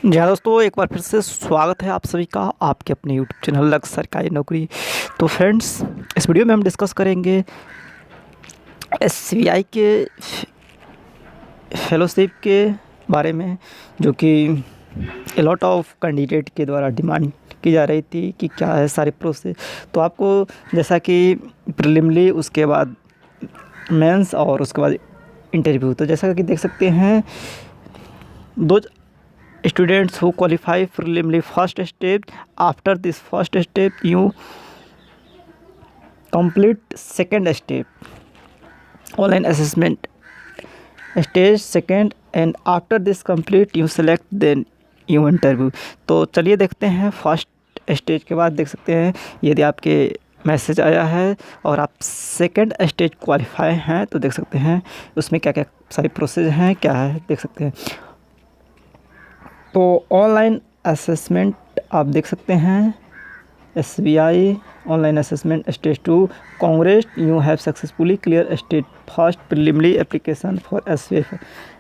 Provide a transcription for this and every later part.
जी हाँ दोस्तों, एक बार फिर से स्वागत है आप सभी का आपके अपने यूट्यूब चैनल लक्ष्य सरकारी नौकरी। तो फ्रेंड्स, इस वीडियो में हम डिस्कस करेंगे एसबीआई के फेलोशिप के बारे में, जो कि ए लॉट ऑफ कैंडिडेट के द्वारा डिमांड की जा रही थी कि क्या है सारी प्रोसेस। तो आपको जैसा कि प्रिलिमली, उसके बाद मेंस और उसके बाद इंटरव्यू, तो जैसा कि देख सकते हैं दो students who qualify preliminary first step. After this first step you complete second step, online assessment stage second, and after this complete you select then you interview. तो चलिए देखते हैं फर्स्ट स्टेज के बाद। देख सकते हैं यदि आपके मैसेज आया है और आप सेकंड स्टेज क्वालिफाई हैं तो देख सकते हैं उसमें क्या क्या सारी प्रोसेस हैं, क्या है देख सकते हैं। तो ऑनलाइन असेसमेंट आप देख सकते हैं, SBI online assessment stage 2, Congress you have successfully clear stage first preliminary application for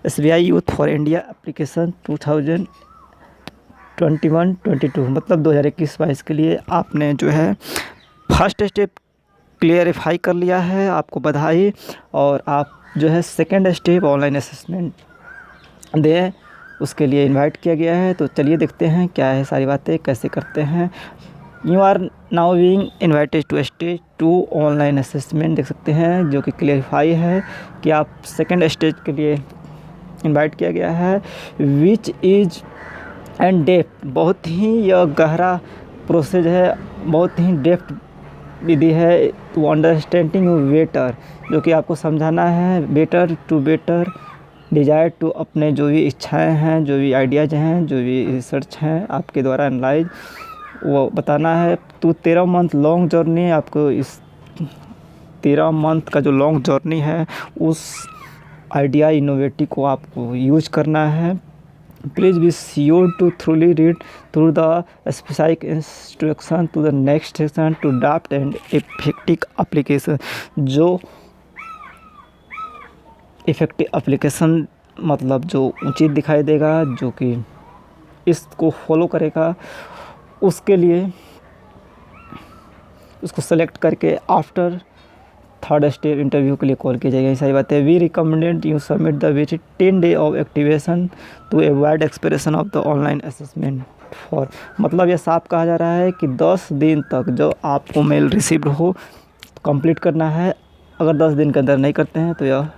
SBI youth for India application 2021-22, मतलब 2021-22 के लिए आपने जो है फर्स्ट स्टेप क्लियरिफाई कर लिया है, आपको बधाई। और आप जो है सेकेंड स्टेप ऑनलाइन असेसमेंट दें, उसके लिए इनवाइट किया गया है। तो चलिए देखते हैं क्या है सारी बातें, कैसे करते हैं। You are now being invited to stage 2 online assessment, देख सकते हैं जो कि क्लियरिफाई है कि आप सेकेंड स्टेज के लिए इनवाइट किया गया है। विच इज़ एंड डेप्थ, बहुत ही यह गहरा प्रोसेस है, बहुत ही डेप्थ विधि है टू अंडरस्टैंडिंग बेटर, जो कि आपको समझाना है better to better desire to, अपने जो भी इच्छाएं हैं, जो भी आइडियाज़ हैं, जो भी रिसर्च हैं आपके द्वारा एनालाइज, वो बताना है। तो 13 मंथ लॉन्ग जर्नी, आपको इस 13 मंथ का जो लॉन्ग जर्नी है उस आइडिया इनोवेटिव को आपको यूज करना है। Please be sure to thoroughly read through the specific instruction to the next section to draft and effective application. जो इफ़ेक्टिव एप्लीकेशन मतलब जो उचित दिखाई देगा, जो कि इसको फॉलो करेगा, उसके लिए उसको सेलेक्ट करके आफ्टर थर्ड स्टेप इंटरव्यू के लिए कॉल किया जाएगा। सारी बातें। We recommended you submit the which 10 day of activation to avoid expression of the online assessment for, मतलब यह साफ कहा जा रहा है कि 10 दिन तक जो आपको मेल रिसीव्ड हो कंप्लीट करना है। अगर 10 दिन के अंदर नहीं करते हैं तो यह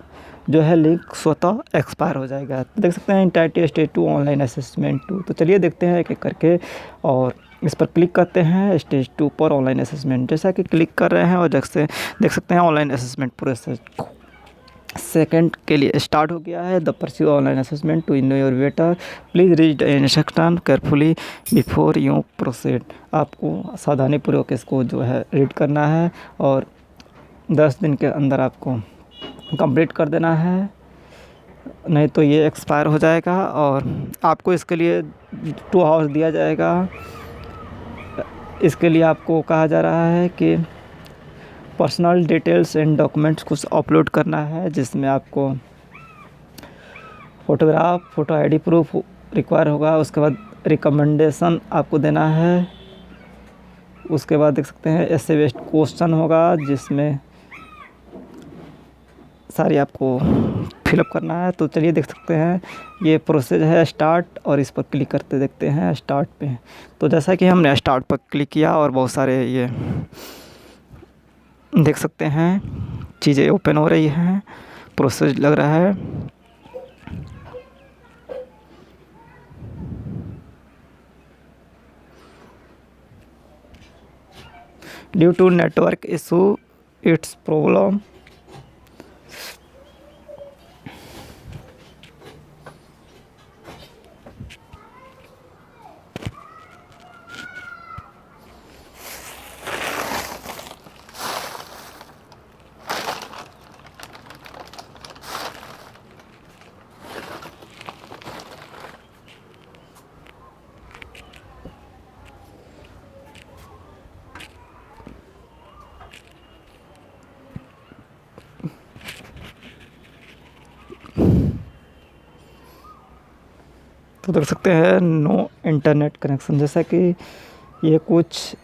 जो है लिंक स्वतः एक्सपायर हो जाएगा। तो देख सकते हैं इंटाइटी स्टेज 2 ऑनलाइन असेसमेंट 2। तो चलिए देखते हैं एक एक करके और इस पर क्लिक करते हैं स्टेज 2 पर ऑनलाइन असेसमेंट। जैसा कि क्लिक कर रहे हैं और जैसे देख सकते हैं ऑनलाइन असेसमेंट प्रोसेस सेकंड के लिए स्टार्ट हो गया है। The pursue online assessment to know your better, please read instruction carefully before you proceed. आपको सावधानीपूर्वक इसको जो है रीड करना है और 10 दिन के अंदर आपको कंप्लीट कर देना है, नहीं तो ये एक्सपायर हो जाएगा और आपको इसके लिए 2 आवर्स दिया जाएगा। इसके लिए आपको कहा जा रहा है कि पर्सनल डिटेल्स एंड डॉक्यूमेंट्स कुछ अपलोड करना है, जिसमें आपको photograph, photo ID proof require होगा। उसके बाद रिकमेंडेशन आपको देना है। उसके बाद देख सकते हैं ऐसे बेस्ट क्वेश्चन होगा, जिसमें सारी आपको फिलअप करना है। तो चलिए देख सकते हैं ये प्रोसेस है स्टार्ट, और इस पर क्लिक करते देखते हैं स्टार्ट पे। तो जैसा कि हमने स्टार्ट पर क्लिक किया और बहुत सारे ये देख सकते हैं चीज़ें ओपन हो रही हैं, प्रोसेस लग रहा है। Due to network issue it's problem. तो देख सकते हैं नो इंटरनेट कनेक्शन, जैसा कि ये कुछ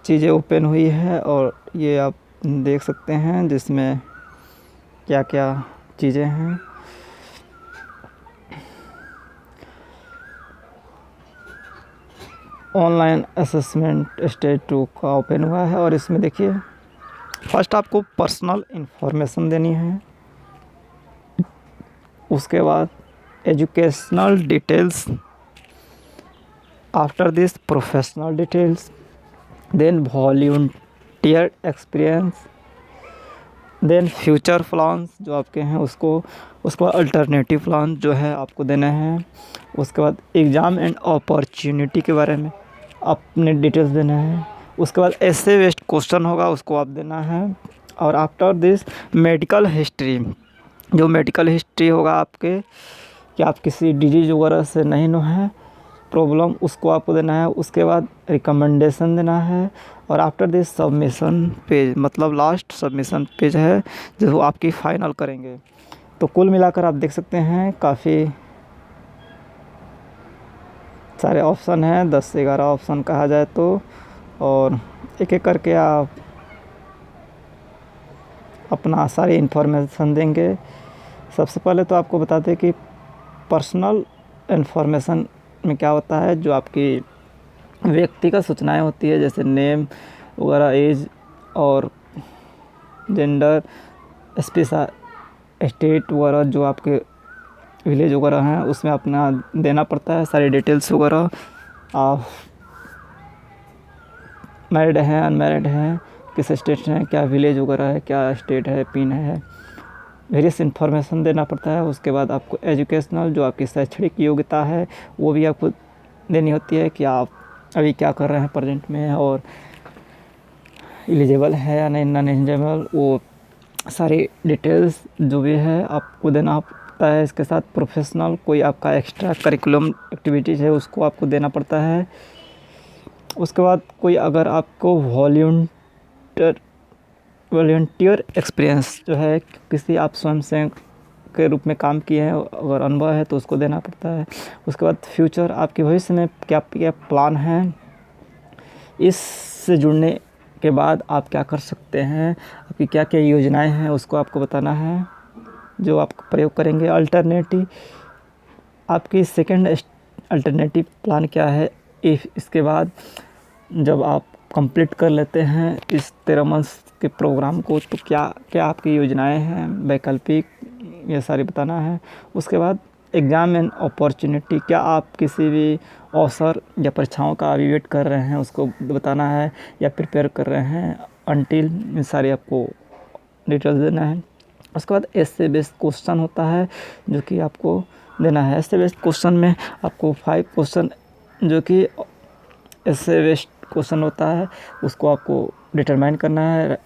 चीज़ें ओपन हुई है और ये आप देख सकते हैं जिसमें क्या क्या चीज़ें हैं। ऑनलाइन असेसमेंट स्टेज 2 का ओपन हुआ है और इसमें देखिए फर्स्ट आपको पर्सनल इन्फॉर्मेशन देनी है, उसके बाद educational details, after this professional details, then volunteer experience, then future plans जो आपके हैं उसको, उसके बाद अल्टरनेटिव प्लान जो है आपको देना है, उसके बाद एग्ज़ाम एंड अपॉर्चुनिटी के बारे में अपने डिटेल्स देना है, उसके बाद ऐसे वेस्ट क्वेश्चन होगा उसको आप देना है, और आफ्टर दिस मेडिकल हिस्ट्री, जो मेडिकल हिस्ट्री होगा आपके कि आप किसी डिजीज़ वगैरह से नहीं नो है प्रॉब्लम, उसको आपको देना है, उसके बाद रिकमेंडेशन देना है, और आफ्टर दिस सबमिशन पेज, मतलब लास्ट सबमिशन पेज है जो आपकी फ़ाइनल करेंगे। तो कुल मिलाकर आप देख सकते हैं काफ़ी सारे ऑप्शन हैं, 10 से 11 ऑप्शन कहा जाए तो, और एक एक करके आप अपना सारी इन्फॉर्मेशन देंगे। सबसे पहले तो आपको बता दें कि पर्सनल इन्फॉर्मेशन में क्या होता है, जो आपकी व्यक्तिगत सूचनाएं होती है जैसे नेम वगैरह, एज और जेंडर, स्पेशल स्टेट वगैरह, जो आपके विलेज वगैरह हैं उसमें अपना देना पड़ता है सारी डिटेल्स वगैरह। आप मैरिड हैं, अनमैरिड हैं, किस स्टेट से हैं, क्या विलेज वगैरह है, क्या स्टेट है, पिन है, वेरियस इन्फॉर्मेशन देना पड़ता है। उसके बाद आपको एजुकेशनल, जो आपकी शैक्षणिक योग्यता है वो भी आपको देनी होती है कि आप अभी क्या कर रहे हैं प्रेजेंट में, और एलिजिबल है या नहीं, नॉन एलिजिबल, वो सारी डिटेल्स जो भी है आपको देना पड़ता है। इसके साथ प्रोफेशनल कोई आपका एक्स्ट्रा करिकुलम एक्टिविटीज़ है उसको आपको देना पड़ता है। उसके बाद कोई अगर आपको वॉलंटियर एक्सपीरियंस जो है, किसी आप स्वयंसेवक के रूप में काम किए हैं अगर अनुभव है तो उसको देना पड़ता है। उसके बाद फ्यूचर, आपके भविष्य में क्या क्या प्लान हैं, इससे जुड़ने के बाद आप क्या कर सकते हैं, आपकी क्या क्या योजनाएं हैं उसको आपको बताना है जो आप प्रयोग करेंगे। अल्टरनेटिव, आपकी सेकंड अल्टरनेटिव प्लान क्या है, इसके बाद जब आप कंप्लीट कर लेते हैं इस 13 मंथ्स के प्रोग्राम को तो क्या क्या आपकी योजनाएं हैं वैकल्पिक, ये सारी बताना है। उसके बाद एग्ज़ाम एंड अपॉर्चुनिटी, क्या आप किसी भी अवसर या परीक्षाओं का अभी वेट कर रहे हैं उसको बताना है या प्रिपेयर कर रहे हैं, अनटिल, ये सारी आपको डिटेल्स देना है। उसके बाद ऐसे बेस्ड क्वेश्चन होता है जो कि आपको देना है। ऐसे बेस्ड क्वेश्चन में आपको 5 क्वेश्चन जो कि ऐसे बेस्ड क्वेश्चन होता है उसको आपको डिटरमाइन करना है,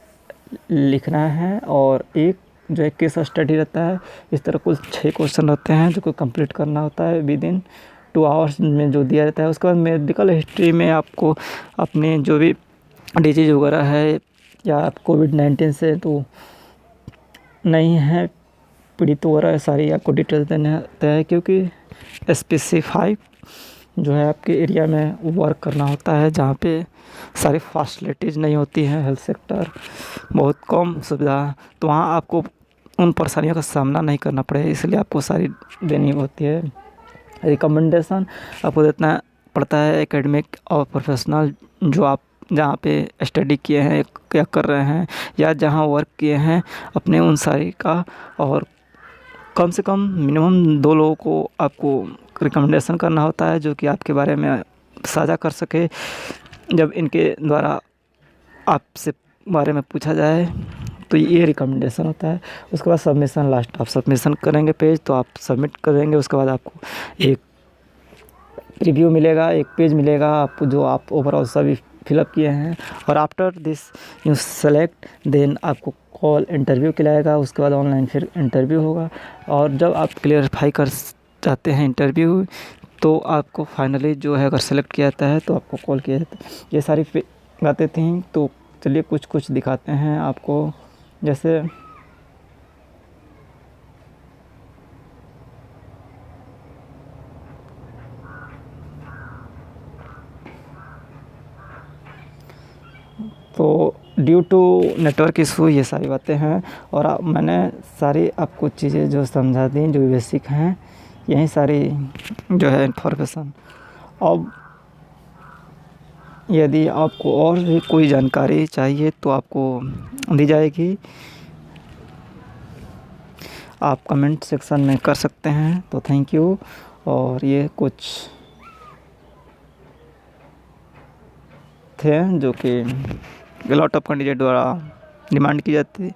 लिखना है, और एक जो है केस स्टडी रहता है। इस तरह कुल 6 क्वेश्चन रहते हैं जो को कंप्लीट करना होता है विद इन 2 आवर्स में जो दिया जाता है। उसके बाद मेडिकल हिस्ट्री में आपको अपने जो भी डिजीज़ वगैरह है या कोविड-19 से तो नहीं है पीड़ित वगैरह, सारी आपको डिटेल्स देने होते हैं, क्योंकि स्पेसिफाई जो है आपके एरिया में वर्क करना होता है जहाँ पे सारी फैसिलिटीज़ नहीं होती हैं, हेल्थ सेक्टर बहुत कम सुविधा, तो वहाँ आपको उन परेशानियों का सामना नहीं करना पड़े, इसलिए आपको सारी देनी होती है। रिकमेंडेशन आपको देना पड़ता है एकेडमिक और प्रोफेशनल, जो आप जहाँ पे स्टडी किए हैं, क्या कर रहे हैं या जहाँ वर्क किए हैं अपने, उन सारी का, और कम से कम मिनिमम 2 लोगों को आपको रिकमेंडेशन करना होता है जो कि आपके बारे में साझा कर सके जब इनके द्वारा आपसे बारे में पूछा जाए, तो ये रिकमेंडेशन होता है। उसके बाद सबमिशन, लास्ट आप सबमिशन करेंगे पेज तो आप सबमिट करेंगे, उसके बाद आपको एक रिव्यू मिलेगा, एक पेज मिलेगा आपको जो आप ओवरऑल सभी फिलअप किए हैं, और after this you select then आपको कॉल इंटरव्यू खिलाएगा। उसके बाद ऑनलाइन फिर इंटरव्यू होगा, और जब आप क्लियरफाई कर जाते हैं इंटरव्यू तो आपको फाइनली जो है अगर सेलेक्ट किया जाता है तो आपको कॉल किया जाता है। ये सारी बातें थी, तो चलिए कुछ कुछ दिखाते हैं आपको। जैसे ड्यू टू नेटवर्क इशू ये सारी बातें हैं। और मैंने सारी आपको चीज़ें जो समझा दी, जो बेसिक हैं, यही सारी जो है इन्फॉर्मेशन। अब यदि आपको और भी कोई जानकारी चाहिए तो आपको दी जाएगी, आप कमेंट सेक्शन में कर सकते हैं। तो थैंक यू। और ये कुछ थे जो कि लॉट ऑफ कैंडिडेट द्वारा डिमांड की जाती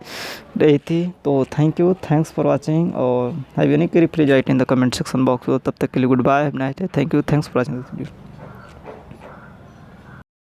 रही थी। तो thank you, thanks for watching. और have any query please write in the comment section box. तब तक के लिए good bye, have nice day, thank you, thanks for watching this video.